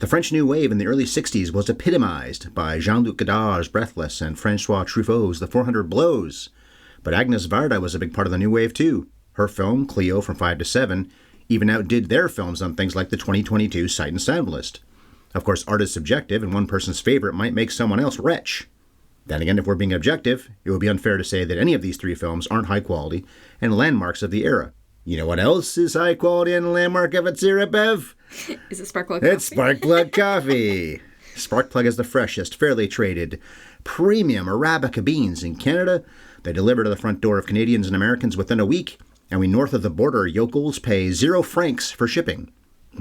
The French New Wave in the early 60s was epitomized by Jean-Luc Godard's Breathless and Francois Truffaut's The 400 Blows. But Agnes Varda was a big part of the New Wave too. Her film, Cleo From 5 to 7, even outdid their films on things like the 2022 Sight and Sound list. Of course, art is subjective, and one person's favorite might make someone else rich. Then again, if we're being objective, it would be unfair to say that any of these three films aren't high quality and landmarks of the era. You know what else is high quality and a landmark of its era, Bev? Is it Sparkplug Coffee? It's Sparkplug Coffee. Sparkplug is the freshest, fairly traded, premium Arabica beans in Canada. They deliver to the front door of Canadians and Americans within a week, and we north of the border yokels pay 0 francs for shipping.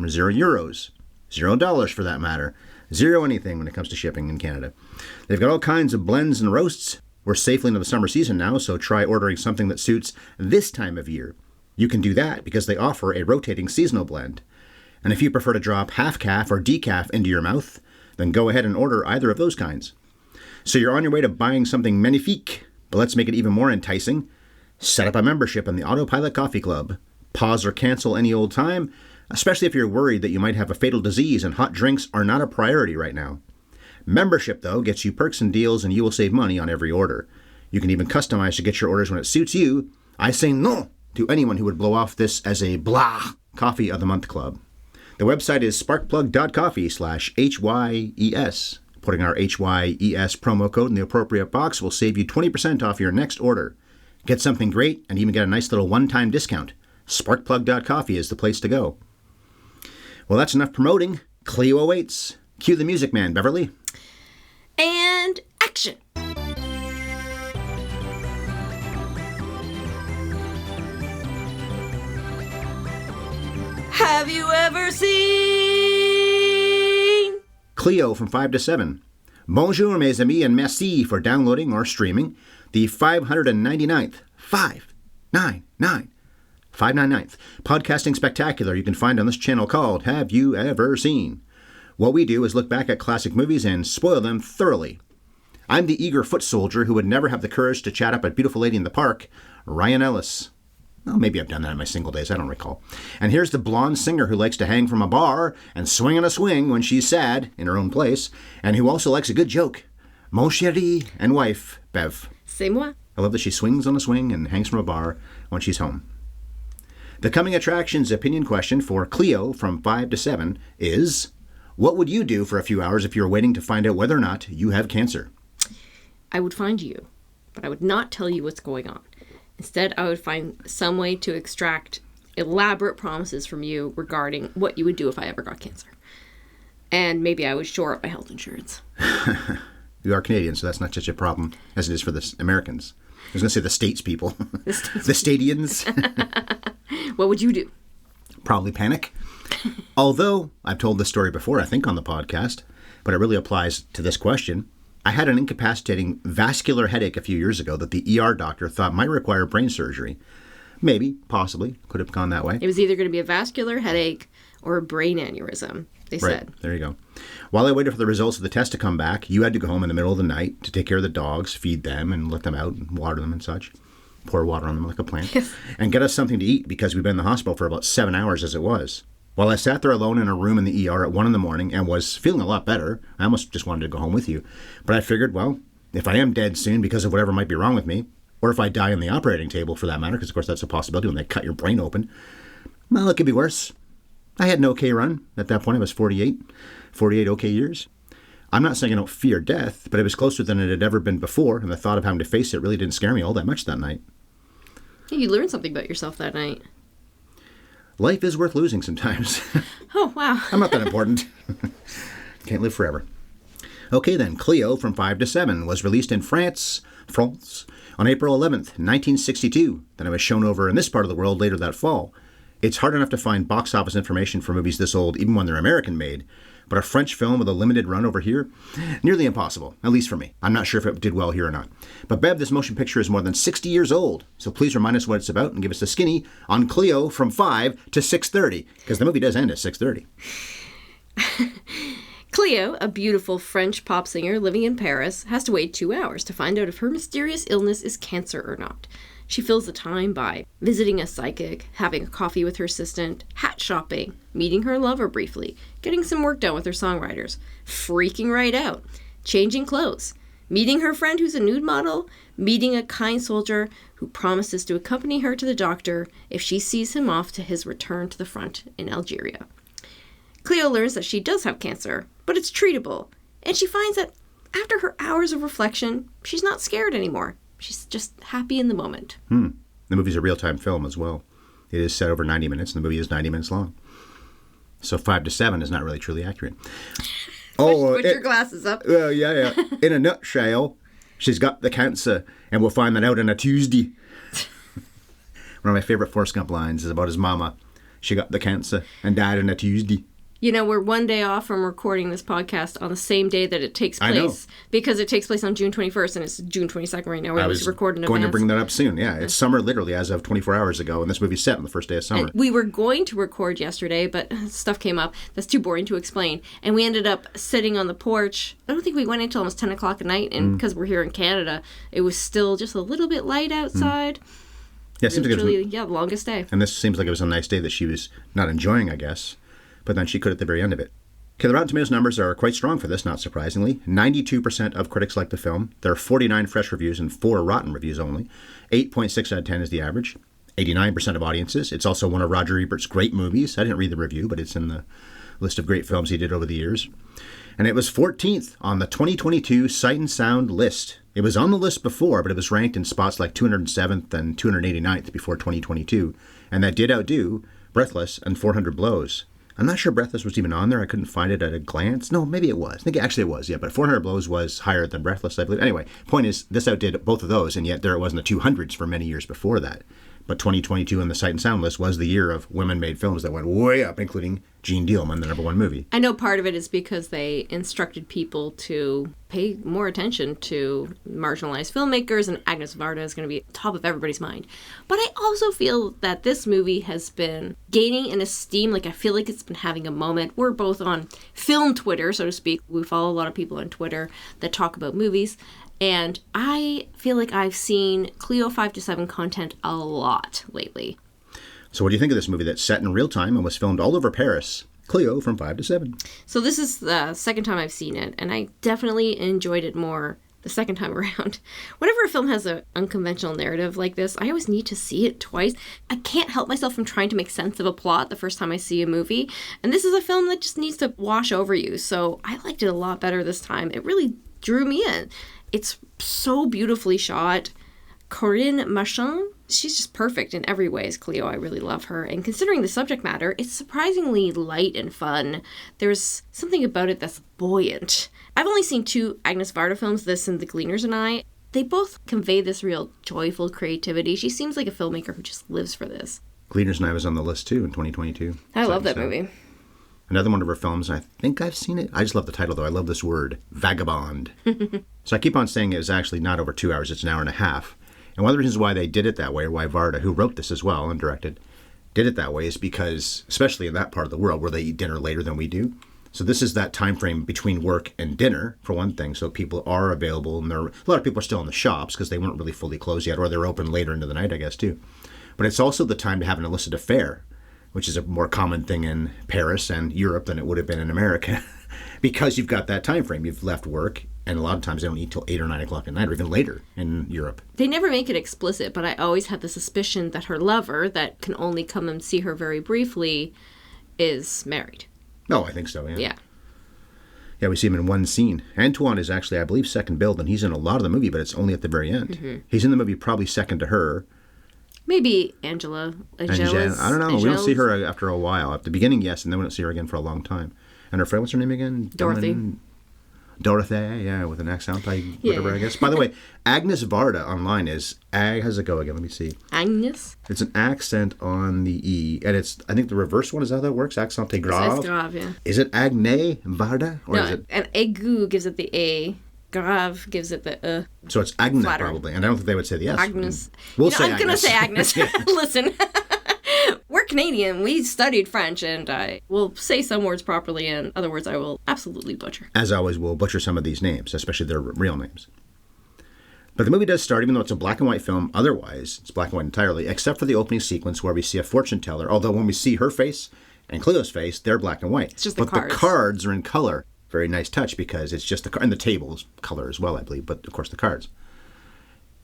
0 euros. $0 for that matter. 0 anything when it comes to shipping in Canada. They've got all kinds of blends and roasts. We're safely into the summer season now, so try ordering something that suits this time of year. You can do that because they offer a rotating seasonal blend. And if you prefer to drop half calf or decaf into your mouth, then go ahead and order either of those kinds. So you're on your way to buying something magnifique, but let's make it even more enticing. Set up a membership in the Autopilot Coffee Club. Pause or cancel any old time, especially if you're worried that you might have a fatal disease and hot drinks are not a priority right now. Membership, though, gets you perks and deals and you will save money on every order. You can even customize to get your orders when it suits you. I say no to anyone who would blow off this as a blah Coffee of the Month Club. The website is sparkplug.coffee/HYES. Putting our HYES promo code in the appropriate box will save you 20% off your next order. Get something great and even get a nice little one-time discount. Sparkplug.coffee is the place to go. Well, that's enough promoting. Cleo awaits. Cue the music man, Beverly. And action! Have you ever seen Cleo from 5 to 7. Bonjour, mes amis, and merci for downloading or streaming the 599th podcasting spectacular you can find on this channel called Have You Ever Seen? What we do is look back at classic movies and spoil them thoroughly. I'm the eager foot soldier who would never have the courage to chat up a beautiful lady in the park, Ryan Ellis. Well, maybe I've done that in my single days, I don't recall. And here's the blonde singer who likes to hang from a bar and swing on a swing when she's sad, in her own place, and who also likes a good joke. Mon chéri and wife, Bev. C'est moi. I love that she swings on a swing and hangs from a bar when she's home. The coming attractions opinion question for Cleo from 5 to 7 is, what would you do for a few hours if you were waiting to find out whether or not you have cancer? I would find you, but I would not tell you what's going on. Instead, I would find some way to extract elaborate promises from you regarding what you would do if I ever got cancer. And maybe I would shore up my health insurance. You are Canadian, so that's not such a problem as it is for the Americans. I was going to say the States people. The Stadians. What would you do? Probably panic. Although, I've told this story before, I think, on the podcast, but it really applies to this question. I had an incapacitating vascular headache a few years ago that the ER doctor thought might require brain surgery. Maybe, possibly, could have gone that way. It was either going to be a vascular headache or a brain aneurysm, they said. There you go. While I waited for the results of the test to come back, you had to go home in the middle of the night to take care of the dogs, feed them, and let them out and water them and such. Pour water on them like a plant. Yes. And get us something to eat because we'd been in the hospital for about 7 hours as it was. While I sat there alone in a room in the ER at 1 a.m. and was feeling a lot better, I almost just wanted to go home with you. But I figured, well, if I am dead soon because of whatever might be wrong with me, or if I die on the operating table for that matter, because of course that's a possibility when they cut your brain open, well, it could be worse. I had an okay run. At that point, I was 48 okay years. I'm not saying I don't fear death, but it was closer than it had ever been before, and the thought of having to face it really didn't scare me all that much that night. You learned something about yourself that night. Life is worth losing sometimes. Oh, wow. I'm not that important. Can't live forever. Okay then, Cleo from 5 to 7 was released in France, on April 11th, 1962. Then it was shown over in this part of the world later that fall. It's hard enough to find box office information for movies this old, even when they're American-made. But a French film with a limited run over here? Nearly impossible, at least for me. I'm not sure if it did well here or not. But Bev, this motion picture is more than 60 years old, so please remind us what it's about and give us a skinny on Cleo from 5 to 6:30, because the movie does end at 6:30. Cleo, a beautiful French pop singer living in Paris, has to wait 2 hours to find out if her mysterious illness is cancer or not. She fills the time by visiting a psychic, having a coffee with her assistant, hat shopping, meeting her lover briefly, getting some work done with her songwriters, freaking right out, changing clothes, meeting her friend who's a nude model, meeting a kind soldier who promises to accompany her to the doctor if she sees him off to his return to the front in Algeria. Cleo learns that she does have cancer, but it's treatable, and she finds that after her hours of reflection, she's not scared anymore. She's just happy in the moment. The movie's a real-time film as well. It is set over 90 minutes, and the movie is 90 minutes long. So 5 to 7 is not really truly accurate. Put your glasses up. Yeah. In a nutshell, she's got the cancer, and we'll find that out on a Tuesday. One of my favorite Forrest Gump lines is about his mama. She got the cancer and died on a Tuesday. You know, we're one day off from recording this podcast on the same day that it takes place. I know. Because it takes place on June 21st, and it's June 22nd right now. I was recording going to bring that up soon. Yeah, it's summer literally as of 24 hours ago, and this movie's set on the first day of summer. And we were going to record yesterday, but stuff came up that's too boring to explain. And we ended up sitting on the porch. I don't think we went until almost 10 o'clock at night, and because we're here in Canada, it was still just a little bit light outside. Yeah, it seems like it was, the longest day. And this seems like it was a nice day that she was not enjoying, I guess. But then she could at the very end of it. Okay, the Rotten Tomatoes numbers are quite strong for this, not surprisingly. 92% of critics like the film. There are 49 fresh reviews and 4 rotten reviews only. 8.6 out of 10 is the average. 89% of audiences. It's also one of Roger Ebert's great movies. I didn't read the review, but it's in the list of great films he did over the years. And it was 14th on the 2022 Sight and Sound list. It was on the list before, but it was ranked in spots like 207th and 289th before 2022. And that did outdo Breathless and 400 Blows. I'm not sure Breathless was even on there. I couldn't find it at a glance. No, maybe it was. I think actually it was, yeah. But 400 Blows was higher than Breathless, I believe. Anyway, point is, this outdid both of those, and yet there it was in the 200s for many years before that. But 2022 on the Sight and Sound list was the year of women-made films that went way up, including Jean Dielman, the #1 movie. I know part of it is because they instructed people to pay more attention to marginalized filmmakers, and Agnes Varda is going to be top of everybody's mind. But I also feel that this movie has been gaining in esteem. Like, I feel like it's been having a moment. We're both on film Twitter, so to speak. We follow a lot of people on Twitter that talk about movies. And I feel like I've seen Cleo 5 to 7 content a lot lately. So what do you think of this movie that's set in real time and was filmed all over Paris? Cleo from 5 to 7. So this is the second time I've seen it, and I definitely enjoyed it more the second time around. Whenever a film has an unconventional narrative like this, I always need to see it twice. I can't help myself from trying to make sense of a plot the first time I see a movie. And this is a film that just needs to wash over you. So I liked it a lot better this time. It really drew me in. It's so beautifully shot. Corinne Marchand, she's just perfect in every way as Cleo. I really love her. And considering the subject matter, it's surprisingly light and fun. There's something about it that's buoyant. I've only seen 2 Agnes Varda films, this and The Gleaners and I. They both convey this real joyful creativity. She seems like a filmmaker who just lives for this. Gleaners and I was on the list too in 2022. I love that movie. Another one of her films, I think I've seen it. I just love the title, though. I love this word, vagabond. So I keep on saying it was actually not over 2 hours. It's an hour and a half. And one of the reasons why they did it that way, or why Varda, who wrote this as well and directed, did it that way is because, especially in that part of the world where they eat dinner later than we do. So this is that time frame between work and dinner, for one thing. So people are available, and a lot of people are still in the shops because they weren't really fully closed yet, or they're open later into the night, I guess, too. But it's also the time to have an illicit affair, which is a more common thing in Paris and Europe than it would have been in America, because you've got that time frame. You've left work, and a lot of times they don't eat till 8 or 9 o'clock at night, or even later in Europe. They never make it explicit, but I always had the suspicion that her lover, that can only come and see her very briefly, is married. Oh, I think so, yeah. Yeah. Yeah, we see him in one scene. Antoine is actually, I believe, second billed, and he's in a lot of the movie, but it's only at the very end. Mm-hmm. He's in the movie probably second to her. Maybe Angela. I don't know. We don't see her after a while. At the beginning, yes, and then we don't see her again for a long time. And her friend, what's her name again? Dorothy. Dorothy, yeah, with an accent, whatever, I guess. By the way, Agnes Varda online is, how's it go again? Let me see. Agnes? It's an accent on the E, and it's, I think the reverse one is how that works, accent grave. It's grave, yeah. Is it Agnes Varda? Or no, is it... an aigu gives it the A. Grave gives it the So it's Agnes, flatter. Probably, and I don't think they would say the S. Agnes. We'll say I'm going to say Agnes. Yeah. Listen. We're Canadian. We studied French, and I will say some words properly, and other words I will absolutely butcher. As always, we'll butcher some of these names, especially their real names. But the movie does start, even though it's a black and white film, otherwise, it's black and white entirely, except for the opening sequence where we see a fortune teller, although when we see her face and Cleo's face, they're black and white. It's just the cards. But the cards are in color. Very nice touch because it's just and the table's color as well, I believe, but of course the cards.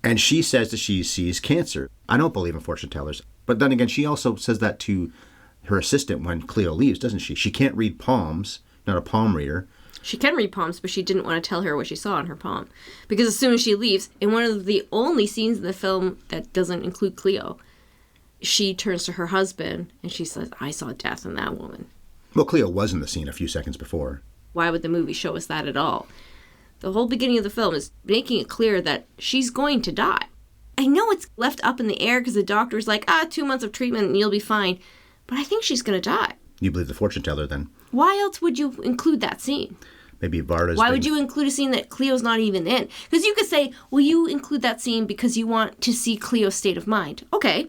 And she says that she sees cancer. I don't believe in fortune tellers. But then again, she also says that to her assistant when Cleo leaves, doesn't she? She can't read palms, not a palm reader. She can read palms, but she didn't want to tell her what she saw on her palm. Because as soon as she leaves, in one of the only scenes in the film that doesn't include Cleo, she turns to her husband and she says, I saw death in that woman. Well, Cleo was in the scene a few seconds before. Why would the movie show us that at all? The whole beginning of the film is making it clear that she's going to die. I know it's left up in the air because the doctor's like, 2 months of treatment and you'll be fine. But I think she's going to die. You believe the fortune teller then? Why else would you include that scene? Maybe Varda's... Why would you include a scene that Cleo's not even in? Because you could say, well, you include that scene because you want to see Cleo's state of mind. Okay.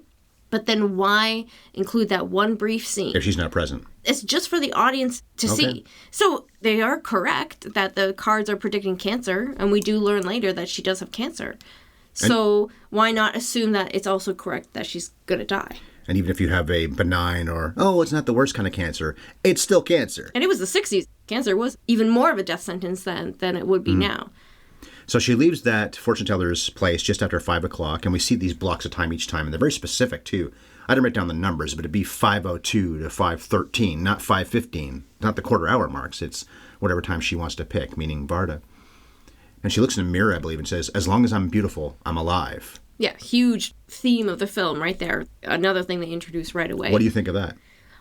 But then why include that one brief scene? If she's not present. It's just for the audience to see. So they are correct that the cards are predicting cancer, and we do learn later that she does have cancer. So why not assume that it's also correct that she's going to die? And even if you have a benign or, it's not the worst kind of cancer, it's still cancer. And it was the 60s. Cancer was even more of a death sentence than it would be now. So she leaves that fortune teller's place just after 5 o'clock, and we see these blocks of time each time, and they're very specific, too. I didn't write down the numbers, but it'd be 5:02 to 5:13, not 5:15. Not the quarter-hour marks. It's whatever time she wants to pick, meaning Varda. And she looks in a mirror, I believe, and says, as long as I'm beautiful, I'm alive. Yeah, huge theme of the film right there. Another thing they introduce right away. What do you think of that?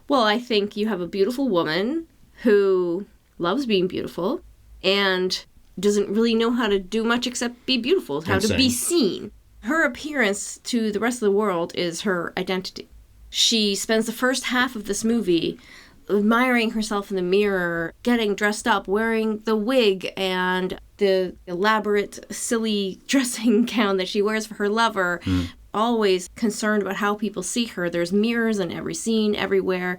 Well, I think you have a beautiful woman who loves being beautiful and doesn't really know how to do much except be beautiful, how to be seen. Her appearance to the rest of the world is her identity. She spends the first half of this movie admiring herself in the mirror, getting dressed up, wearing the wig and the elaborate, silly dressing gown that she wears for her lover, always concerned about how people see her. There's mirrors in every scene, everywhere.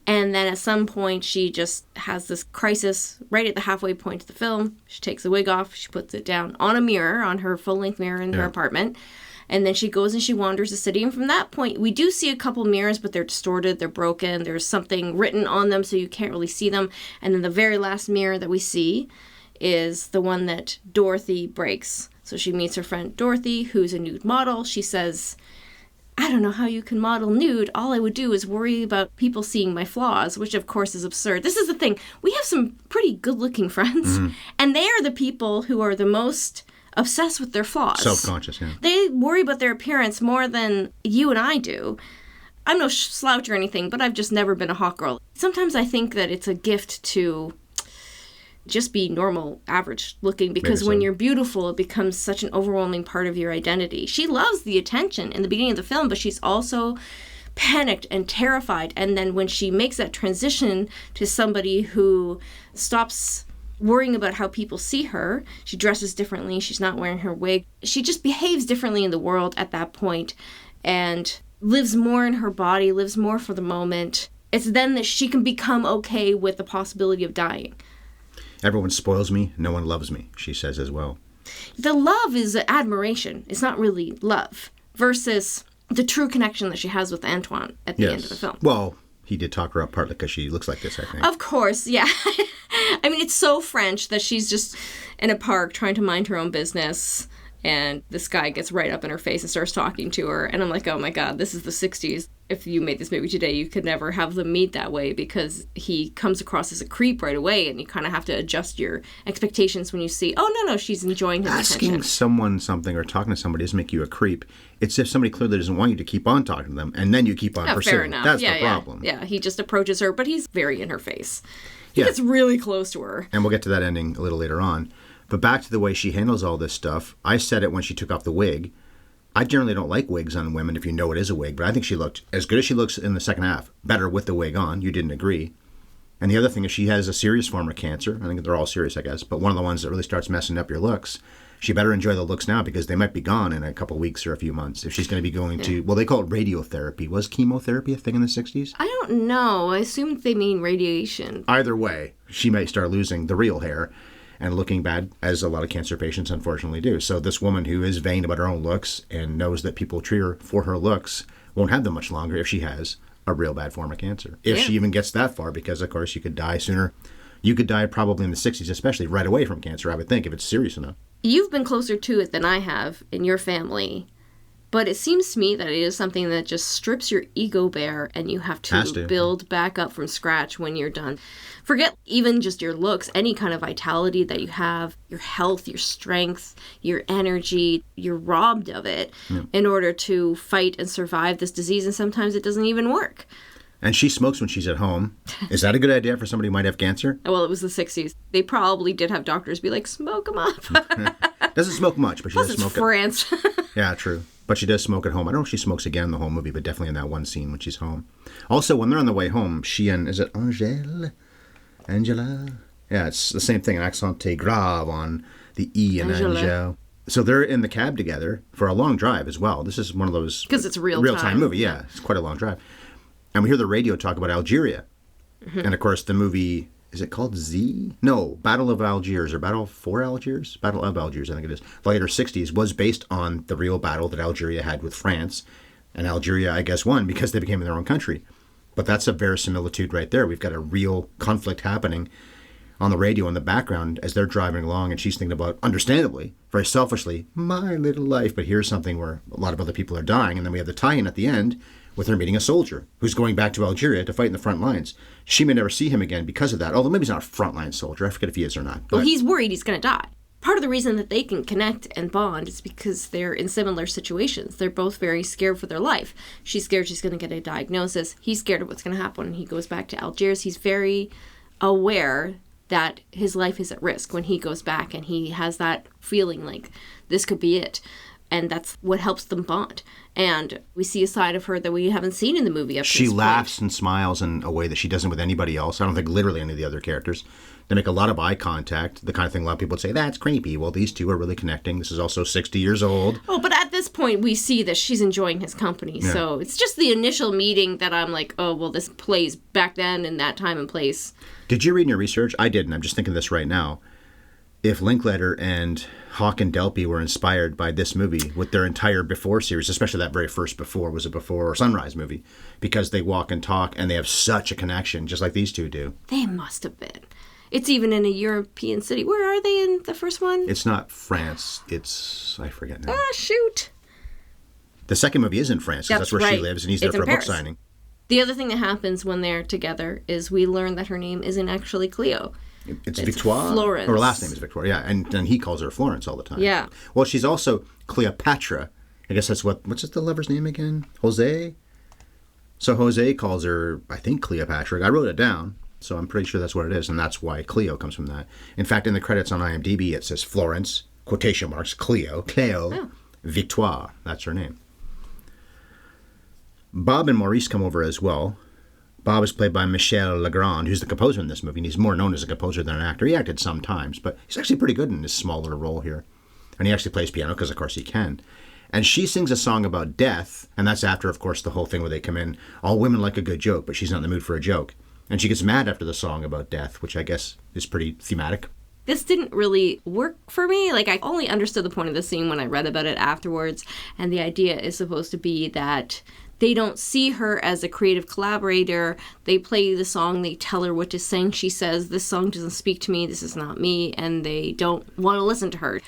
And then at some point, she just has this crisis right at the halfway point of the film. She takes the wig off. She puts it down on a mirror, on her full-length mirror in her apartment. And then she goes and she wanders the city. And from that point, we do see a couple mirrors, but they're distorted. They're broken. There's something written on them, so you can't really see them. And then the very last mirror that we see is the one that Dorothy breaks. So she meets her friend Dorothy, who's a nude model. She says, I don't know how you can model nude. All I would do is worry about people seeing my flaws, which of course is absurd. This is the thing. We have some pretty good-looking friends, and they are the people who are the most obsessed with their flaws. Self-conscious, yeah. They worry about their appearance more than you and I do. I'm no slouch or anything, but I've just never been a hot girl. Sometimes I think that it's a gift to just be normal, average looking, because when you're beautiful, it becomes such an overwhelming part of your identity. She loves the attention in the beginning of the film, but she's also panicked and terrified. And then when she makes that transition to somebody who stops worrying about how people see her, she dresses differently, she's not wearing her wig. She just behaves differently in the world at that point and lives more in her body, lives more for the moment. It's then that she can become okay with the possibility of dying. Everyone spoils me, no one loves me, she says as well. The love is admiration. It's not really love. Versus the true connection that she has with Antoine at the end of the film. Well, he did talk her up partly because she looks like this, I think. Of course, yeah. I mean, it's so French that she's just in a park trying to mind her own business. And this guy gets right up in her face and starts talking to her. And I'm like, oh my God, this is the 60s. If you made this movie today, you could never have them meet that way because he comes across as a creep right away. And you kind of have to adjust your expectations when you see, oh, no, she's enjoying his attention. Asking someone something or talking to somebody doesn't make you a creep. It's if somebody clearly doesn't want you to keep on talking to them and then you keep on pursuing. Fair enough. That's the problem. Yeah, he just approaches her, but he's very in her face. He gets really close to her. And we'll get to that ending a little later on. But back to the way she handles all this stuff, I said it when she took off the wig. I generally don't like wigs on women if you know it is a wig, but I think she looked as good as she looks in the second half. Better with the wig on. You didn't agree. And the other thing is she has a serious form of cancer. I think they're all serious, I guess. But one of the ones that really starts messing up your looks, she better enjoy the looks now because they might be gone in a couple of weeks or a few months if she's going to be going to, well, they call it radiotherapy. Was chemotherapy a thing in the 60s? I don't know. I assume they mean radiation. Either way, she might start losing the real hair. and looking bad, as a lot of cancer patients unfortunately do. So this woman who is vain about her own looks and knows that people treat her for her looks won't have them much longer if she has a real bad form of cancer. If she even gets that far, because, of course, you could die sooner. You could die probably in the 60s, especially right away from cancer, I would think, if it's serious enough. You've been closer to it than I have in your family. But it seems to me that it is something that just strips your ego bare, and you have to build back up from scratch when you're done. Forget even just your looks, any kind of vitality that you have, your health, your strength, your energy, you're robbed of it in order to fight and survive this disease, and sometimes it doesn't even work. And she smokes when she's at home. Is that a good idea for somebody who might have cancer? Well, it was the 60s. They probably did have doctors be like, smoke them up. Doesn't smoke much, but she does smoke France. Yeah, true. But she does smoke at home. I don't know if she smokes again in the whole movie, but definitely in that one scene when she's home. Also, when they're on the way home, she and, is it Angela? Yeah, it's the same thing, an accent grave on the E in Angela. So they're in the cab together for a long drive as well. This is one of those... Because it's real time movie, yeah. It's quite a long drive. And we hear the radio talk about Algeria. Mm-hmm. And, of course, the movie... Is it called Z? No, Battle of Algiers, or Battle for Algiers? Battle of Algiers, I think it is. The later 60s was based on the real battle that Algeria had with France. And Algeria, I guess, won because they became their own country. But that's a verisimilitude right there. We've got a real conflict happening on the radio in the background as they're driving along, and she's thinking about, understandably, very selfishly, my little life. But here's something where a lot of other people are dying. And then we have the tie-in at the end with her meeting a soldier who's going back to Algeria to fight in the front lines. She may never see him again because of that, although maybe he's not a frontline soldier. I forget if he is or not. Well, he's worried he's going to die. Part of the reason that they can connect and bond is because they're in similar situations. They're both very scared for their life. She's scared she's going to get a diagnosis. He's scared of what's going to happen when he goes back to Algiers. He's very aware that his life is at risk when he goes back, and he has that feeling like this could be it. And that's what helps them bond. And we see a side of her that we haven't seen in the movie up to this point. She laughs and smiles in a way that she doesn't with anybody else. I don't think literally any of the other characters. They make a lot of eye contact, the kind of thing a lot of people would say, that's creepy. Well, these two are really connecting. This is also 60 years old. Oh, but at this point, we see that she's enjoying his company. Yeah. So it's just the initial meeting that I'm like, oh, well, this plays back then in that time and place. Did you read in your research? I didn't. I'm just thinking this right now. If Linklater and Hawke and Delpy were inspired by this movie with their entire Before series, especially that very first Before, was a Before or Sunrise movie, because they walk and talk and they have such a connection, just like these two do. They must have been. It's even in a European city. Where are they in the first one? It's not France. It's, I forget now. Ah, shoot. The second movie is in France, because that's where she lives, and he's there for a book signing. The other thing that happens when they're together is we learn that her name isn't actually Cleo. It's Victoire? Florence. Her last name is Victoire, yeah. And he calls her Florence all the time. Yeah. Well, she's also Cleopatra. I guess that's what's the lover's name again? Jose? So Jose calls her, I think, Cleopatra. I wrote it down, so I'm pretty sure that's what it is. And that's why Cleo comes from that. In fact, in the credits on IMDb, it says Florence, quotation marks, Cleo, Victoire. That's her name. Bob and Maurice come over as well. Bob is played by Michel Legrand, who's the composer in this movie, and he's more known as a composer than an actor. He acted sometimes, but he's actually pretty good in his small little role here. And he actually plays piano, because of course he can. And she sings a song about death, and that's after, of course, the whole thing where they come in, all women like a good joke, but she's not in the mood for a joke. And she gets mad after the song about death, which I guess is pretty thematic. This didn't really work for me. Like, I only understood the point of the scene when I read about it afterwards, and the idea is supposed to be that they don't see her as a creative collaborator. They play the song, they tell her what to sing. She says, this song doesn't speak to me, this is not me, and they don't want to listen to her.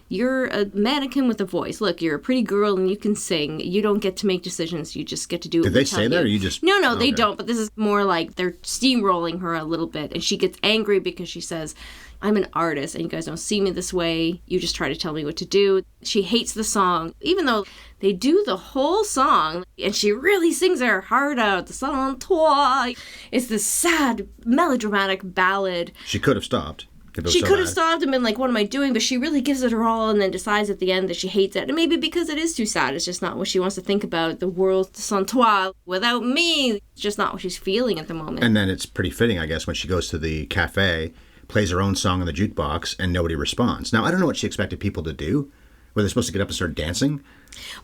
You're a mannequin with a voice. Look, you're a pretty girl and you can sing. You don't get to make decisions. You just get to do it. Did they say that, or you just... No, okay. They don't. But this is more like they're steamrolling her a little bit. And she gets angry because she says, I'm an artist and you guys don't see me this way. You just try to tell me what to do. She hates the song, even though they do the whole song. And she really sings her heart out. The Sans Toi. It's this sad, melodramatic ballad. She could have stopped. She could have stopped and been like, what am I doing? But she really gives it her all and then decides at the end that she hates it. And maybe because it is too sad. It's just not what she wants to think about. The world sans toi. Without me. It's just not what she's feeling at the moment. And then it's pretty fitting, I guess, when she goes to the cafe, plays her own song on the jukebox, and nobody responds. Now, I don't know what she expected people to do where they're supposed to get up and start dancing.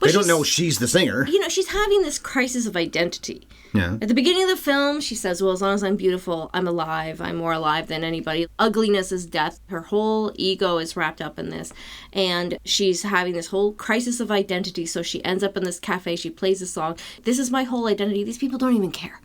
Well, They don't know she's the singer. She's having this crisis of identity. Yeah. At the beginning of the film, she says, well, as long as I'm beautiful, I'm alive. I'm more alive than anybody. Ugliness is death. Her whole ego is wrapped up in this. And she's having this whole crisis of identity. So she ends up in this cafe. She plays a song. This is my whole identity. These people don't even care.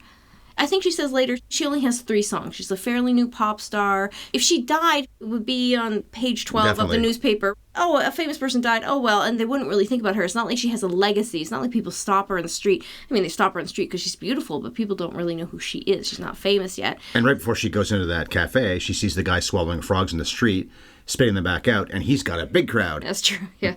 I think she says later she only has 3 songs. She's a fairly new pop star. If she died, it would be on page 12 Definitely. of the newspaper. Oh, a famous person died. Oh, well, and they wouldn't really think about her. It's not like she has a legacy. It's not like people stop her in the street. I mean, they stop her in the street because she's beautiful, but people don't really know who she is. She's not famous yet. And right before she goes into that cafe, she sees the guy swallowing frogs in the street, spitting them back out, and he's got a big crowd. That's true, yeah.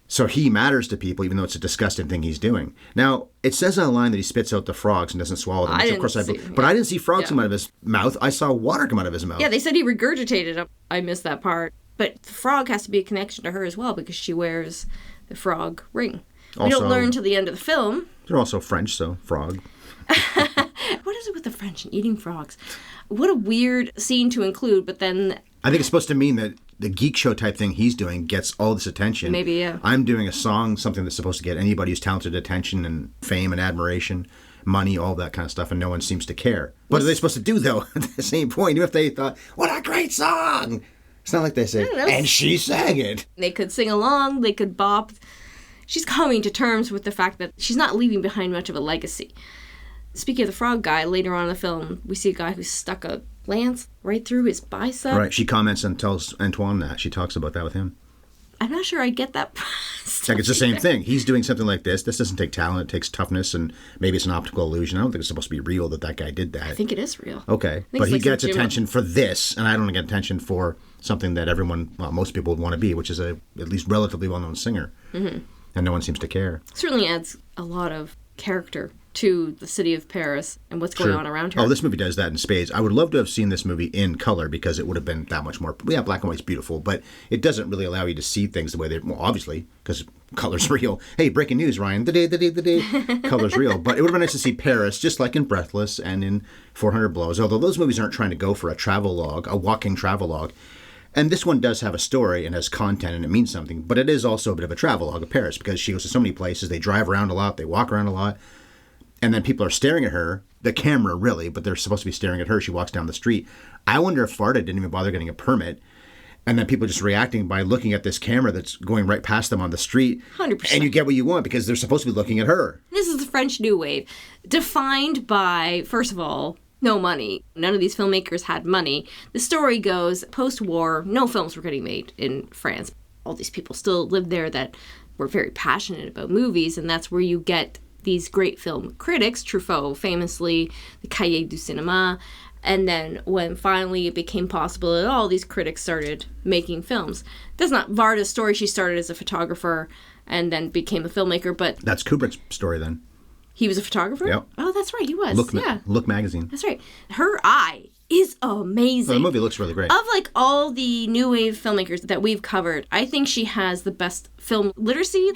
So he matters to people, even though it's a disgusting thing he's doing. Now, it says on a line that he spits out the frogs and doesn't swallow them. I which didn't see, But I didn't see frogs yeah. come out of his mouth. I saw water come out of his mouth. Yeah, they said he regurgitated them. I missed that part. But the frog has to be a connection to her as well because she wears the frog ring. We Also- don't learn till the end of the film. They're also French, so frog. What is it with the French and eating frogs? What a weird scene to include, but then I think it's supposed to mean that the geek show type thing he's doing gets all this attention. Maybe, yeah. I'm doing a song, something that's supposed to get anybody who's talented attention and fame and admiration, money, all that kind of stuff, and no one seems to care. What are they supposed to do, though, at the same point? Even if they thought, what a great song! It's not like they say, don't know. and she sang it. they could sing along, they could bop. She's coming to terms with the fact that she's not leaving behind much of a legacy. Speaking of the frog guy, later on in the film, we see a guy who's stuck a lance right through his bicep. Right, she comments and tells Antoine that. She talks about that with him. I'm not sure I get that. Like it's the same thing. He's doing something like this. This doesn't take talent. It takes toughness, and maybe it's an optical illusion. I don't think it's supposed to be real that guy did that. I think it is real. Okay, think but it's he like gets some attention for this, and I don't get attention for something that most people would want to be, which is at least relatively well-known singer. Mm-hmm. And no one seems to care. Certainly adds a lot of character to the city of Paris and what's going on around her. Oh, this movie does that in spades. I would love to have seen this movie in color because it would have been that much more. Yeah, black and white's beautiful, but it doesn't really allow you to see things the way they. Well, obviously, because color's real. Hey, breaking news, Ryan. The color's real. But it would have been nice to see Paris, just like in Breathless and in 400 Blows. Although those movies aren't trying to go for a travelogue, a walking travelogue. And this one does have a story and has content and it means something, but it is also a bit of a travelogue of Paris because she goes to so many places. They drive around a lot. They walk around a lot. And then people are staring at her, the camera really, but they're supposed to be staring at her. She walks down the street. I wonder if Varda didn't even bother getting a permit. And then people just reacting by looking at this camera that's going right past them on the street. 100%. And you get what you want because they're supposed to be looking at her. This is the French New Wave, defined by, first of all, no money. None of these filmmakers had money. The story goes, post-war, no films were getting made in France. All these people still lived there that were very passionate about movies, and that's where you get these great film critics, Truffaut famously, the Cahiers du Cinéma, and then when finally it became possible at all, these critics started making films. That's not Varda's story. She started as a photographer and then became a filmmaker, but That's Kubrick's story then. he was a photographer? Yep. Oh, that's right, he was. Look magazine. That's right. Her eye is amazing. Well, the movie looks really great. Of like all the new wave filmmakers that we've covered, I think she has the best film literacy.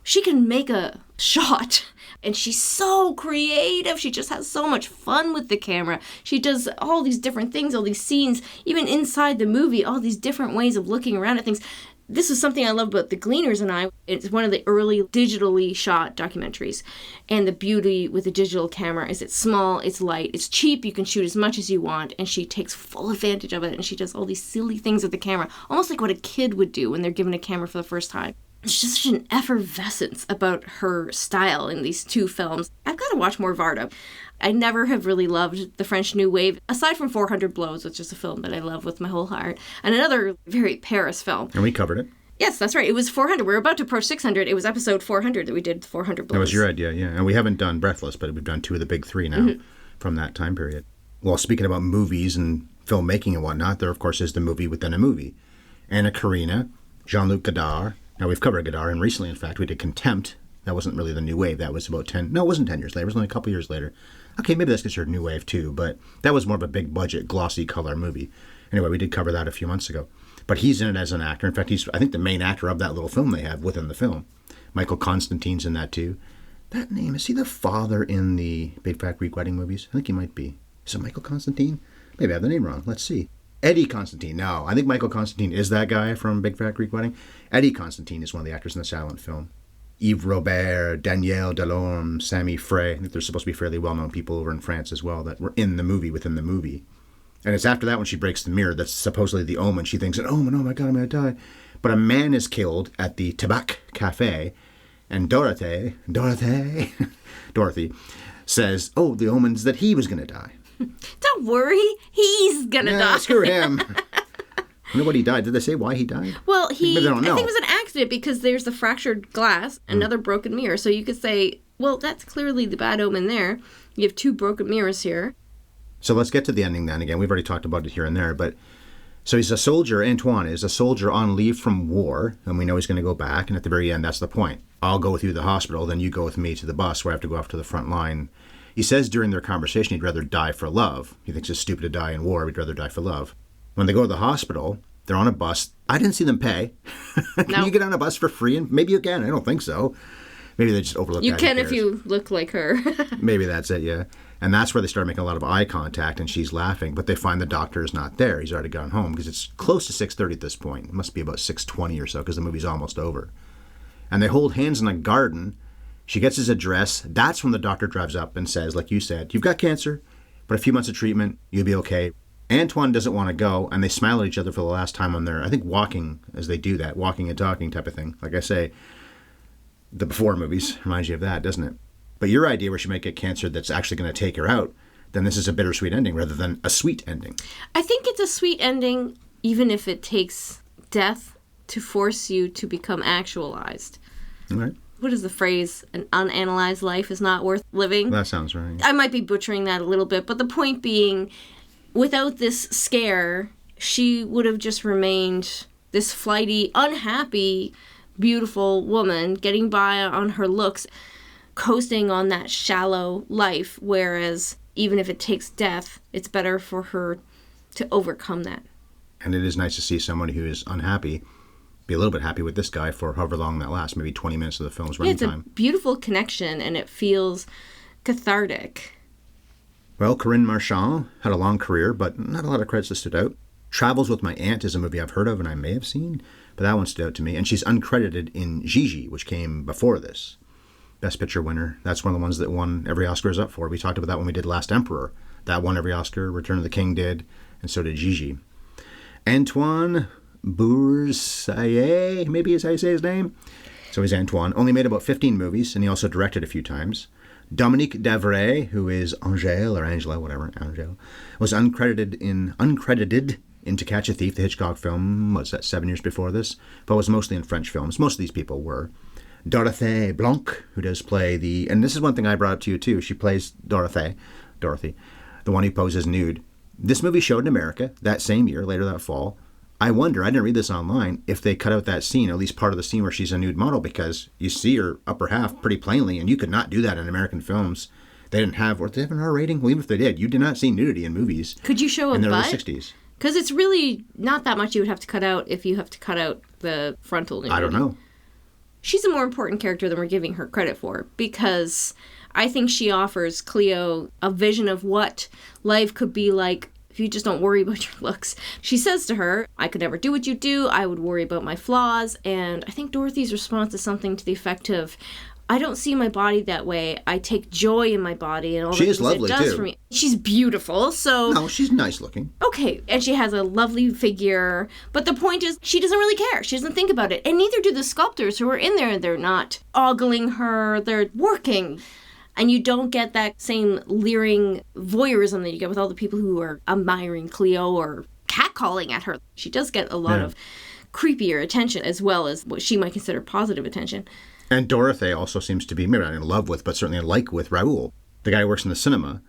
She can make a shot and she's so creative. She just has so much fun with the camera. She does all these different things, all these scenes, even inside the movie, all these different ways of looking around at things. This is something I love about The Gleaners and I. It's one of the early digitally shot documentaries. And the beauty with the digital camera is it's small, it's light, it's cheap, you can shoot as much as you want, and she takes full advantage of it, and she does all these silly things with the camera, almost like what a kid would do when they're given a camera for the first time. It's just such an effervescence about her style in these two films. I've got to watch more Varda. I never have really loved the French New Wave, aside from 400 Blows, which is a film that I love with my whole heart, and another very Paris film. And we covered it. Yes, that's right. It was 400. We were about to approach 600. It was episode 400 that we did 400 Blows. That was your idea, yeah. And we haven't done Breathless, but we've done 2 of the big 3 now from that time period. Well, speaking about movies and filmmaking and whatnot, there, of course, is the movie within a movie. Anna Karina, Jean-Luc Godard. Now, we've covered Godard, and recently, in fact, we did Contempt. That wasn't really the new wave. That was about 10... No, it wasn't 10 years later. It was only a couple years later. Okay, maybe that's considered new wave, too, but that was more of a big-budget, glossy color movie. Anyway, we did cover that a few months ago. But he's in it as an actor. In fact, he's, I think, the main actor of that little film they have within the film. Michael Constantine's in that, too. That name, is he the father in the Big Fat Greek Wedding movies? I think he might be. Is it Michael Constantine? Maybe I have the name wrong. Let's see. Eddie Constantine. No, I think Michael Constantine is that guy from Big Fat Greek Wedding. Eddie Constantine is one of the actors in the silent film. Yves Robert, Danielle Delorme, Sammy Frey. I think they're supposed to be fairly well-known people over in France as well that were in the movie within the movie. And it's after that when she breaks the mirror that's supposedly the omen. She thinks, an omen, oh my God, I'm going to die. But a man is killed at the Tabac Cafe, and Dorothy says, oh, the omen's that he was going to die. Don't worry, he's going to die. Screw him. I wonder what he died. Did they say why he died? Well, I think it was an accident because there's the fractured glass, another broken mirror. So you could say, well, that's clearly the bad omen there. You have 2 broken mirrors here. So let's get to the ending then. Again, we've already talked about it here and there, but so he's a soldier, Antoine is a soldier on leave from war, and we know he's going to go back, and at the very end, that's the point. I'll go with you to the hospital, then you go with me to the bus where I have to go off to the front line. He says during their conversation he'd rather die for love. He thinks it's stupid to die in war, he'd rather die for love. When they go to the hospital, they're on a bus. I didn't see them pay. Can you get on a bus for free? And maybe you can. I don't think so. Maybe they just overlook that. You can if you look like her. Maybe that's it, yeah. And that's where they start making a lot of eye contact, and she's laughing. But they find the doctor is not there. He's already gone home because it's close to 6:30 at this point. It must be about 6:20 or so because the movie's almost over. And they hold hands in a garden. She gets his address. That's when the doctor drives up and says, like you said, you've got cancer, but a few months of treatment, you'll be okay. Antoine doesn't want to go, and they smile at each other for the last time on their, I think, walking as they do that, walking and talking type of thing. Like I say, the before movies reminds you of that, doesn't it? But your idea where she might get cancer that's actually going to take her out, then this is a bittersweet ending rather than a sweet ending. I think it's a sweet ending, even if it takes death to force you to become actualized. All right. What is the phrase? An unanalyzed life is not worth living? That sounds right. I might be butchering that a little bit, but the point being, without this scare, she would have just remained this flighty, unhappy, beautiful woman getting by on her looks, coasting on that shallow life, whereas even if it takes death, it's better for her to overcome that. And it is nice to see someone who is unhappy be a little bit happy with this guy for however long that lasts, maybe 20 minutes of the film's running time. It's a beautiful connection, and it feels cathartic. Well, Corinne Marchand had a long career, but not a lot of credits that stood out. Travels with My Aunt is a movie I've heard of and I may have seen, but that one stood out to me. And she's uncredited in Gigi, which came before this. Best Picture winner. That's one of the ones that won every Oscar is up for. We talked about that when we did Last Emperor. That won every Oscar. Return of the King did, and so did Gigi. Antoine Boursier, maybe is how you say his name. So he's Antoine. Only made about 15 movies, and he also directed a few times. Dominique Davray, who is Angela, whatever, Angela, was uncredited in To Catch a Thief, the Hitchcock film, what's that, 7 years before this? But was mostly in French films. Most of these people were. Dorothée Blanc, who does play and this is one thing I brought up to you too, she plays Dorothy, the one who poses nude. This movie showed in America that same year, later that fall. I wonder, I didn't read this online, if they cut out that scene, at least part of the scene where she's a nude model, because you see her upper half pretty plainly, and you could not do that in American films. They didn't have, or did they have an R rating? Well, even if they did, you did not see nudity in movies. Could you show a in the butt? early 60s. Because it's really not that much you would have to cut out if you have to cut out the frontal nudity. I don't know. She's a more important character than we're giving her credit for, because I think she offers Cleo a vision of what life could be like if you just don't worry about your looks. She says to her, I could never do what you do. I would worry about my flaws. And I think Dorothy's response is something to the effect of, I don't see my body that way. I take joy in my body and all the things it does for me. She's beautiful, so... No, she's nice looking. Okay, and she has a lovely figure. But the point is, she doesn't really care. She doesn't think about it. And neither do the sculptors who are in there. They're not ogling her. They're working. And you don't get that same leering voyeurism that you get with all the people who are admiring Cleo or catcalling at her. She does get a lot of creepier attention, as well as what she might consider positive attention. And Dorothy also seems to be, maybe not in love with, but certainly in like with Raoul, the guy who works in the cinema.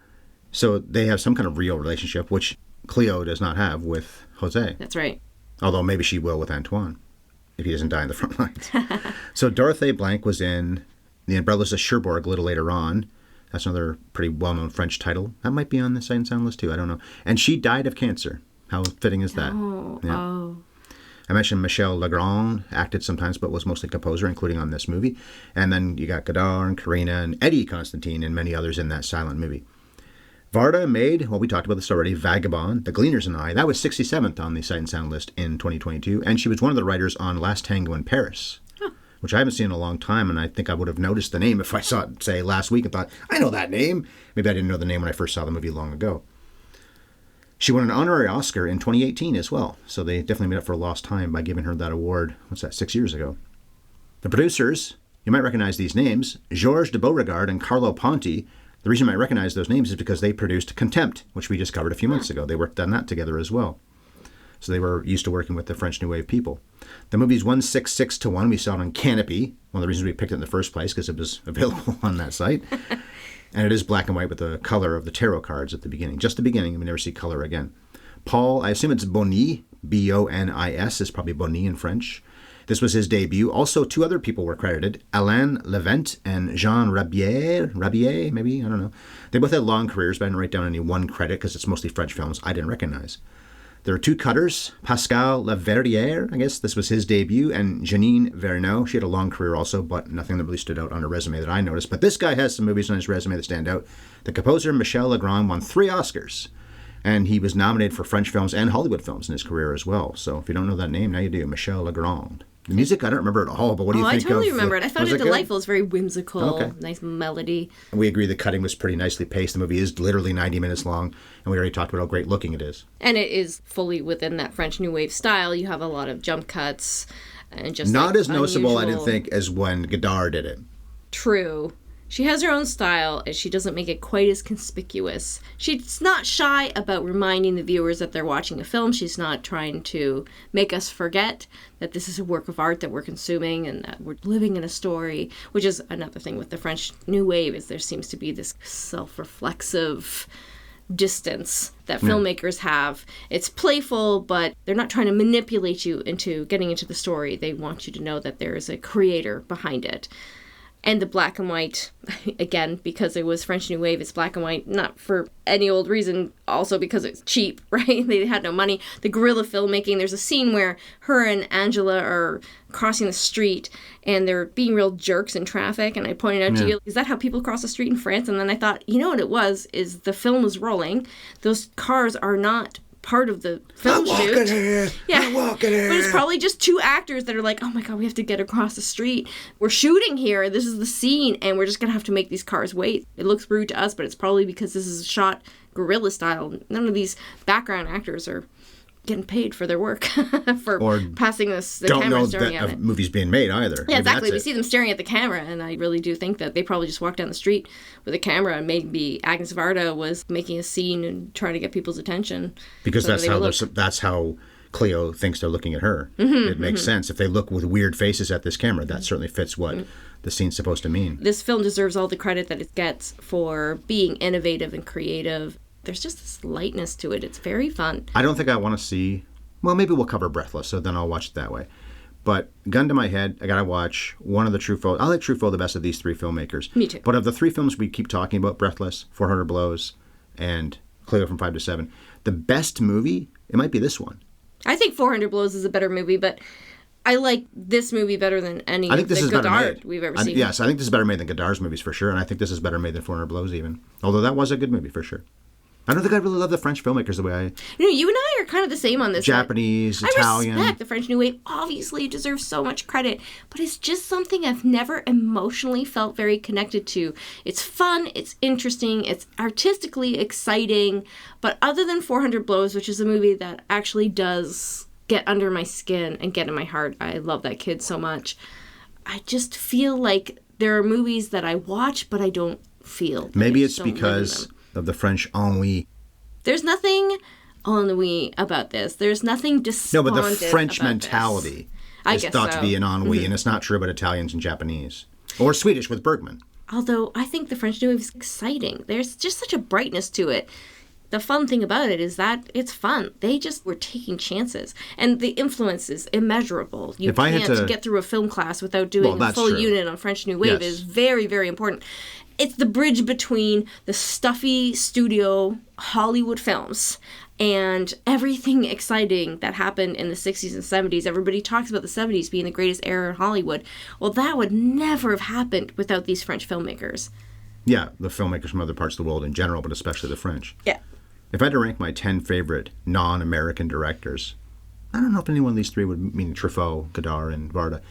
So they have some kind of real relationship, which Cleo does not have with Jose. That's right. Although maybe she will with Antoine, if he doesn't die in the front lines. So Dorothée Blanc was in The Umbrellas of Cherbourg a little later on. That's another pretty well-known French title. That might be on the Sight and Sound list too, I don't know. And she died of cancer. How fitting is that? Oh. I mentioned Michel Legrand acted sometimes, but was mostly composer, including on this movie. And then you got Godard and Karina and Eddie Constantine and many others in that silent movie. Varda made, well, we talked about this already, Vagabond, The Gleaner's and I. That was 67th on the Sight and Sound list in 2022, and she was one of the writers on Last Tango in Paris, which I haven't seen in a long time, and I think I would have noticed the name if I saw it, say, last week and thought, I know that name. Maybe I didn't know the name when I first saw the movie long ago. She won an honorary Oscar in 2018 as well, so they definitely made up for lost time by giving her that award, 6 years ago. The producers, you might recognize these names, Georges de Beauregard and Carlo Ponti. The reason I recognize those names is because they produced Contempt, which we just covered a few months ago. They worked on that together as well. So they were used to working with the French New Wave people. The movie's 166-1. We saw it on Canopy. One of the reasons we picked it in the first place, because it was available on that site. And it is black and white with the color of the tarot cards at the beginning. Just the beginning, and we never see color again. Paul, I assume it's Bonis, B-O-N-I-S, is probably Bonis in French. This was his debut. Also, 2 other people were credited, Alain Levent and Jean Rabier, maybe, I don't know. They both had long careers, but I didn't write down any one credit because it's mostly French films I didn't recognize. There are 2 cutters, Pascal Laverrière, I guess this was his debut, and Janine Verneau. She had a long career also, but nothing that really stood out on her resume that I noticed. But this guy has some movies on his resume that stand out. The composer, Michel Legrand, won 3 Oscars. And he was nominated for French films and Hollywood films in his career as well. So if you don't know that name, now you do. Michel Legrand. The music, I don't remember at all, but what do you think of? I totally remember it. I found it delightful. Good? It's very whimsical, nice melody. We agree the cutting was pretty nicely paced. The movie is literally 90 minutes long, and we already talked about how great looking it is. And it is fully within that French New Wave style. You have a lot of jump cuts and just not as noticeable, unusual... I didn't think, as when Godard did it. True. She has her own style, and she doesn't make it quite as conspicuous. She's not shy about reminding the viewers that they're watching a film. She's not trying to make us forget that this is a work of art that we're consuming and that we're living in a story, which is another thing with the French New Wave, is there seems to be this self-reflexive distance that filmmakers have. It's playful, but they're not trying to manipulate you into getting into the story. They want you to know that there is a creator behind it. And the black and white, again, because it was French New Wave, it's black and white, not for any old reason, also because it's cheap, right? They had no money. The guerrilla filmmaking, there's a scene where her and Angela are crossing the street, and they're being real jerks in traffic, and I pointed out to you, is that how people cross the street in France? And then I thought, you know what it was, is the film was rolling. Those cars are not part of the film shoot. I'm walking here. But it's probably just 2 actors that are like, oh my god, we have to get across the street. We're shooting here. This is the scene, and we're just gonna have to make these cars wait. It looks rude to us, but it's probably because this is shot guerrilla style. None of these background actors are getting paid for their work for passing the camera staring at it. Don't know that a movie's being made either. Yeah, exactly. We see them staring at the camera, and I really do think that they probably just walked down the street with a camera, and maybe Agnes Varda was making a scene and trying to get people's attention. Because that's how Cleo thinks they're looking at her. It makes sense. If they look with weird faces at this camera, that certainly fits what the scene's supposed to mean. This film deserves all the credit that it gets for being innovative and creative. There's just this lightness to it. It's very fun. I don't think I want to see... Well, maybe we'll cover Breathless, so then I'll watch it that way. But gun to my head, I got to watch one of the Truffaut... I like Truffaut the best of these 3 filmmakers. Me too. But of the 3 films we keep talking about, Breathless, 400 Blows, and Cleo From 5 to 7, the best movie, it might be this one. I think 400 Blows is a better movie, but I like this movie better than any of the Godard we've ever seen. Yes, I think this is better made than Godard's movies for sure, and I think this is better made than 400 Blows even. Although that was a good movie for sure. I don't think I really love the French filmmakers the way I... You and I are kind of the same on this. Japanese, Italian. I respect the French New Wave. Obviously, it deserves so much credit. But it's just something I've never emotionally felt very connected to. It's fun. It's interesting. It's artistically exciting. But other than 400 Blows, which is a movie that actually does get under my skin and get in my heart. I love that kid so much. I just feel like there are movies that I watch, but I don't feel. Maybe it's because of the French ennui. There's nothing ennui about this. There's nothing despondent No, but the French about mentality is thought to be an ennui, and it's not true about Italians and Japanese. Or Swedish with Bergman. Although I think the French New Wave is exciting. There's just such a brightness to it. The fun thing about it is that it's fun. They just were taking chances. And the influence is immeasurable. You can't get through a film class without doing a full unit on French New Wave. Is very, very important. It's the bridge between the stuffy studio Hollywood films and everything exciting that happened in the 60s and 70s. Everybody talks about the 70s being the greatest era in Hollywood. Well, that would never have happened without these French filmmakers. Yeah, the filmmakers from other parts of the world in general, but especially the French. Yeah. If I had to rank my 10 favorite non-American directors, I don't know if any one of these three would, meaning Truffaut, Godard, and Varda,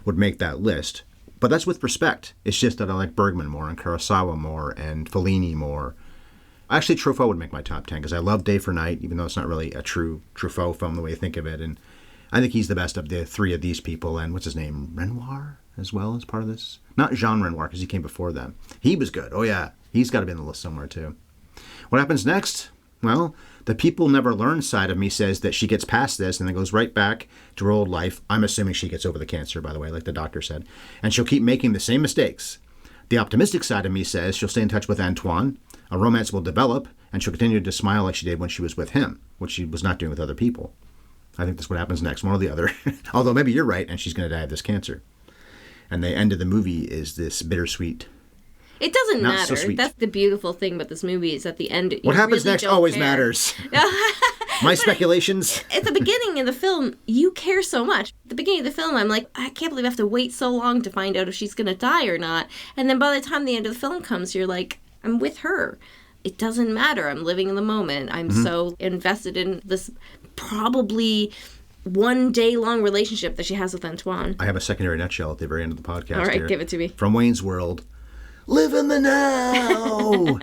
would make that list. But that's with respect. It's just that I like Bergman more and Kurosawa more and Fellini more. Actually, Truffaut would make my top 10 because I love Day for Night, even though it's not really a true Truffaut film the way you think of it. And I think he's the best of the three of these people. And what's his name? Renoir as well as part of this? Not Jean Renoir because he came before them. He was good. Oh, yeah. He's got to be on the list somewhere, too. What happens next? Well, the people never learn side of me says that she gets past this and then goes right back to her old life. I'm assuming she gets over the cancer, by the way, like the doctor said. And she'll keep making the same mistakes. The optimistic side of me says she'll stay in touch with Antoine. A romance will develop, and she'll continue to smile like she did when she was with him, which she was not doing with other people. I think that's what happens next, one or the other. Although maybe you're right, and she's going to die of this cancer. And the end of the movie is this bittersweet. It doesn't Not matter. so sweet. That's the beautiful thing about this movie is at the end. What happens really next don't always care. matters. My speculations. At the beginning of the film, you care so much. At the beginning of the film, I'm like, I can't believe I have to wait so long to find out if she's going to die or not. And then by the time the end of the film comes, you're like, I'm with her. It doesn't matter. I'm living in the moment. I'm so invested in this probably 1 day long relationship that she has with Antoine. I have a secondary nutshell at the very end of the podcast. All right, here. give it to me. From Wayne's World. Live in the now!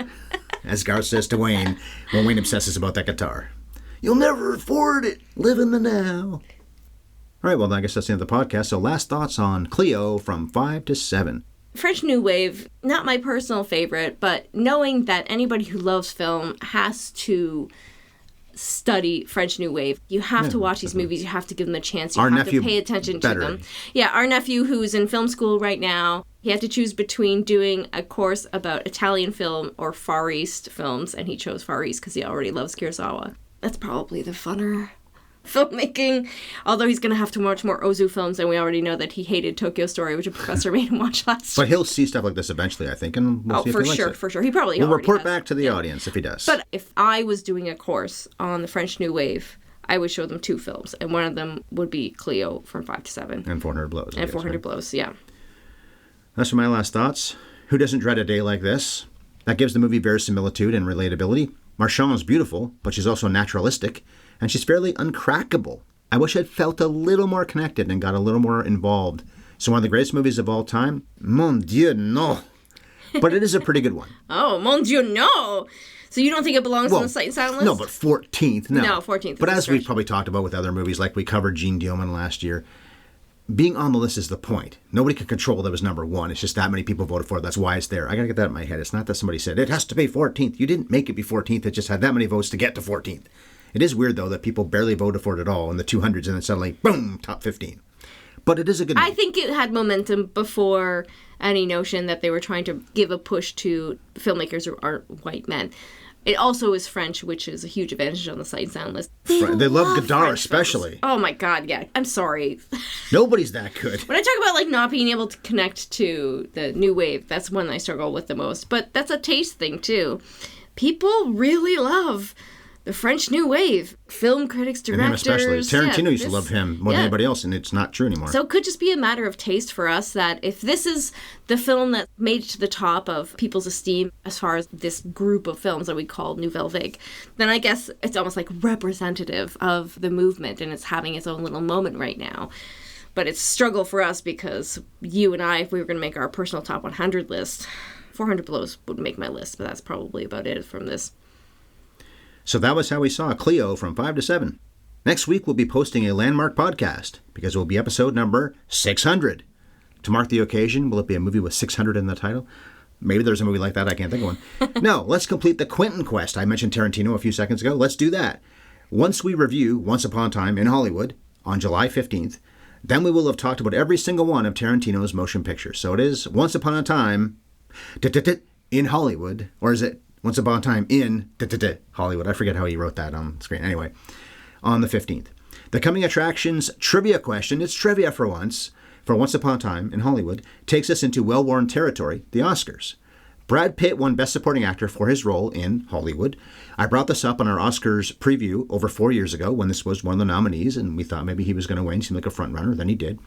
As Garth says to Wayne when Wayne obsesses about that guitar. You'll never afford it. Live in the now. All right, well, I guess that's the end of the podcast. So last thoughts on Cleo from 5 to 7. French New Wave, not my personal favorite, but knowing that anybody who loves film has to study French New Wave. You have to watch these movies. You have to give them a chance. You Our have nephew to pay attention to better. them. Yeah, our nephew who's in film school right now, he had to choose between doing a course about Italian film or Far East films, and he chose Far East because he already loves Kurosawa. That's probably the funner filmmaking, although he's going to have to watch more Ozu films, and we already know that he hated Tokyo Story, which a professor made him watch last year. But he'll see stuff like this eventually, I think, and we'll see if he likes it. For sure. He probably We'll already report has. back to the audience if he does. But if I was doing a course on the French New Wave, I would show them 2 films, and one of them would be Cleo from 5 to 7. And 400 Blows. I And guess, 400 right? Blows, yeah. That's my last thoughts. Who doesn't dread a day like this? That gives the movie verisimilitude and relatability. Marchand is beautiful, but she's also naturalistic, and she's fairly uncrackable. I wish I'd felt a little more connected and got a little more involved. So one of the greatest movies of all time? Mon Dieu, no. But it is a pretty good one. Oh, mon Dieu, no! So you don't think it belongs on the Sight and Sound list? No, but 14th, no. No, 14th But is a as we stretch. probably talked about with other movies, like we covered Jean Dielman last year, being on the list is the point. Nobody can control that it was number 1. It's just that many people voted for it. That's why it's there. I got to get that in my head. It's not that somebody said, it has to be 14th. You didn't make it be 14th. It just had that many votes to get to 14th. It is weird, though, that people barely voted for it at all in the 200s and then suddenly, boom, top 15. But it is a good movie. I think it had momentum before any notion that they were trying to give a push to filmmakers who aren't white men. It also is French, which is a huge advantage on the Sight and Sound list. They love Godard French especially. films. Oh my God, yeah. I'm sorry. Nobody's that good. When I talk about like not being able to connect to the new wave, that's one I struggle with the most. But that's a taste thing too. People really love the French New Wave. Film critics, And him directors. especially. Tarantino used to this- love him more than anybody else, and it's not true anymore. So it could just be a matter of taste for us that if this is the film that made it to the top of people's esteem as far as this group of films that we call Nouvelle Vague, then I guess it's almost like representative of the movement and it's having its own little moment right now. But it's a struggle for us because you and I, if we were going to make our personal top 100 list, 400 Blows would make my list, but that's probably about it from this. So that was how we saw Cleo from 5 to 7. Next week, we'll be posting a landmark podcast because it will be episode number 600. To mark the occasion, will it be a movie with 600 in the title? Maybe there's a movie like that. I can't think of one. No, let's complete the Quentin quest. I mentioned Tarantino a few seconds ago. Let's do that. Once we review Once Upon a Time in Hollywood on July 15th, then we will have talked about every single one of Tarantino's motion pictures. So it is Once Upon a Time in Hollywood, or is it Once Upon a Time in Hollywood? I forget how he wrote that on the screen. Anyway, on the 15th. The coming attractions trivia question, it's trivia for once, for Once Upon a Time in Hollywood, takes us into well-worn territory, the Oscars. Brad Pitt won Best Supporting Actor for his role in Hollywood. I brought this up on our Oscars preview over 4 years ago when this was one of the nominees, and we thought maybe he was going to win. He seemed like a front runner. Then he did.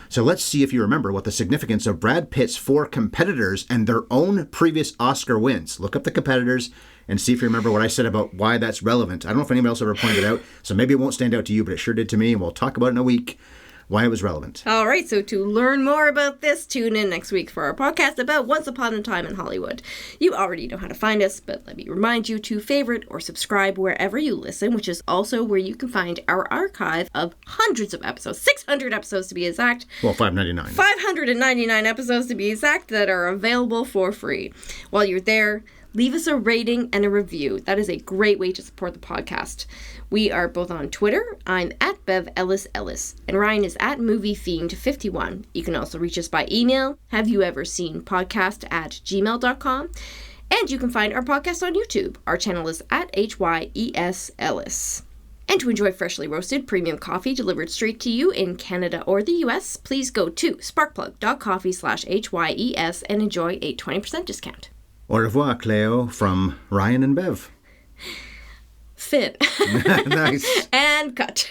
So let's see if you remember what the significance of Brad Pitt's 4 competitors and their own previous Oscar wins. Look up the competitors and see if you remember what I said about why that's relevant. I don't know if anybody else ever pointed it out, so maybe it won't stand out to you, but it sure did to me, and we'll talk about it in a week. Why it was relevant. All right, so to learn more about this, tune in next week for our podcast about Once Upon a Time in Hollywood. You already know how to find us, but let me remind you to favorite or subscribe wherever you listen, which is also where you can find our archive of hundreds of episodes, 600 episodes to be exact. Well, 599. 599 episodes to be exact that are available for free. While you're there, leave us a rating and a review. That is a great way to support the podcast. We are both on Twitter. I'm at Bev Ellis Ellis, and Ryan is at MovieFiend51. You can also reach us by email, haveyouveurseenpodcast@gmail.com, and you can find our podcast on YouTube. Our channel is at HYES Ellis. And to enjoy freshly roasted premium coffee delivered straight to you in Canada or the US, please go to sparkplug.coffee/HYES and enjoy a 20% discount. Au revoir, Cleo, from Ryan and Bev. Fit. Nice. And cut.